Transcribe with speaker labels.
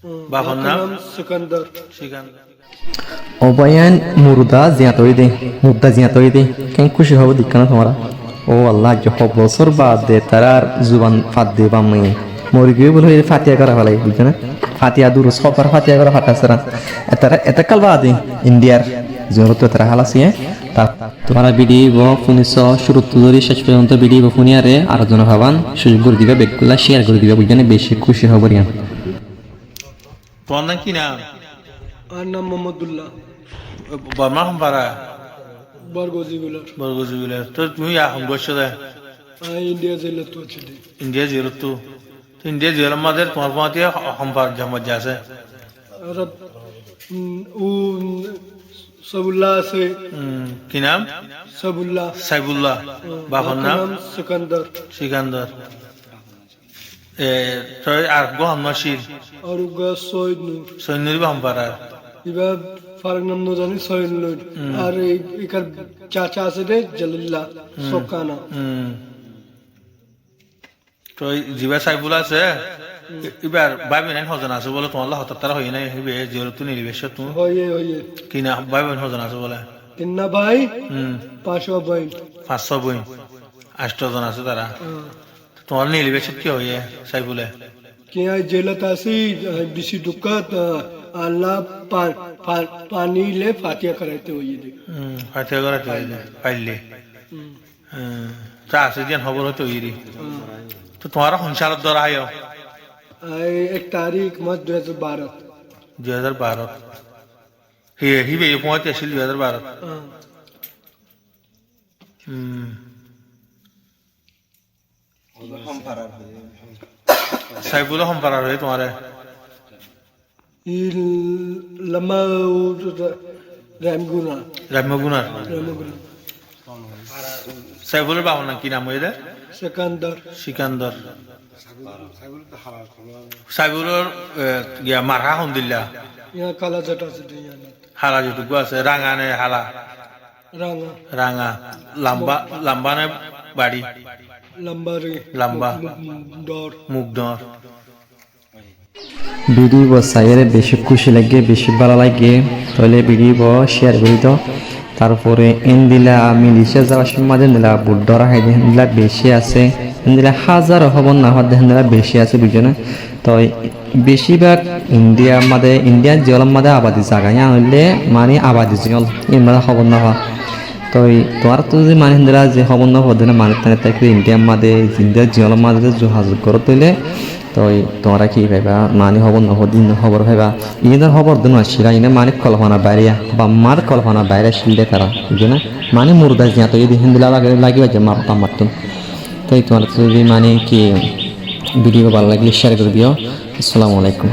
Speaker 1: বাবার নাম সিকান্দার। সিকান্দার
Speaker 2: অবায়ান মুর্দা জিয়াতই দে কেন খুশি হব দীক্ষা তোমরা ও আল্লাহ যে বছর বাদ দে তারার জুবান ফাত দে বাম্মাই মরি গিয়ে বলে ফাতিয়া করা ফেলাই বুঝছো না ফাতিয়া দূর সবার ফাতিয়া করা ফাটাছরা এটা কাল বাদ ইন্ডিয়ার যেহেতু তারা হালাসিয়ে তা তোমরা ভিডিও শুনিছ শুরু ধরে শেষ পর্যন্ত ভিডিও শুনিয়ারে আর জন ভাবান সুযোগ করে দিবে বেগগুলা শেয়ার করে দিবে বুঝছো না বেশি খুশি হব রিয়ান।
Speaker 1: তোমার নাম কি নাম?
Speaker 3: আর নাম মোহাম্মদুল্লাহ।
Speaker 1: বর্মা সম্পারা
Speaker 3: বরগজিগুলার।
Speaker 1: তো তুমি এখন বসছো দে
Speaker 3: ইন্ডিয়া জেলে তো আছে
Speaker 1: ইন্ডিয়া জেলত তো ইন্ডিয়া জেলের মাঝে তোমার পথে সম্পার মজ্জা আছে।
Speaker 3: আর ও সাবুল্লাহ আছে।
Speaker 1: কি নাম?
Speaker 3: সাবুল্লাহ।
Speaker 1: সাইবুল্লাহ। বাবার নাম
Speaker 3: সিকান্দার।
Speaker 1: সিকান্দার। আর গোহান্নশীল
Speaker 3: আর সৈয়দ নূর।
Speaker 1: সৈন্যর সম্পারার
Speaker 3: এবার ফারুক নাম ন জানি সৈয়দ নূর। আর এখার চাচা আছে রে জালিল্লাহ সকানা।
Speaker 1: তো জিবা সাইবুল আছে এবার ভাই বোন হজন আছে বলে তোমার হঠাৎ তারা হই নাই হিবে জিরো তুই নিলিবে তুমি
Speaker 3: হয়ে
Speaker 1: কি না ভাই বোন হজন আছে বলে
Speaker 3: তিন্না ভাই 500 ভাই
Speaker 1: 500 বই 8 জন আছে তারা তোমার নিলিবে কি হইয়ে সাইবুলে
Speaker 3: কি জেলত আসি বেশি দুঃখত আল্লাহ পানি লে ফাতিয়া করাইতে হইয়ে দে
Speaker 1: ফাতিয়া করাইতে হইয়ে পাইলে তা আছে যেন খবর হতে হইরি তো তোমার সংসারের দ্বারা আয়ো
Speaker 3: 1 तारीख मार्च
Speaker 1: 2012 হিবে পৌঁছে আসিল 2012 সাইবুল সম্পারার হয়ে তোমারে
Speaker 3: লম্বা রামগুনা
Speaker 1: সাইবুলের বাবার নাম কি নাম হয়ে সিকান্দার সাইবুলের মারহা হন্দিল্লা হালা যেটুকু আছে রাঙা নে হালা রাঙা লম্বা নে বাড়ি লম্বা মুখ ধর
Speaker 2: ভিডিও চাইলে বেশি খুশি লাগে বেশি ভালো লাগে তাহলে ভিডিও শেয়ার করে দাও তারপরে ইন্দিলা মিলিশিয়া যাওয়ার সময় দিলা বুদ্ধরা হাইদিন দিলা বেশি আছে ইন্দিলা হাজার হবন না হওয়ার দেখেন দিলা বেশি আছে বুঝছো না তো বেশিরভাগ ইন্ডিয়া জিয়লের মাঝে আবাদি জায়গা হইলে মানে আবাদি জিয়ল এর মাঝে হবন না হওয়া তো তোমার তো যদি মানে দিলা যে হবন না হওয়ার দিনে মানে তাহলে তাকে ইন্ডিয়ার মাঝে ইন্ডিয়া জিয়লের মাঝে যোগাযোগ করে তুলে তো তোমরা কি ভাইবা মানে খবর নহদিন খবর ভাইবা ইনার খবর দিন আসিরা ইনে মানে কল্পনা বাইরিয়া বা মার কল্পনা বাইরে শিললে তারা বুঝো না মানে মুর্দা জিয়া তো যদি হিন্দিলা লাগিয়ে যে মারতাম মারতুন তো তোমার যদি মানে কি ভিডিও ভালো লাগলে শেয়ার করে দিও। আসসালামু আলাইকুম।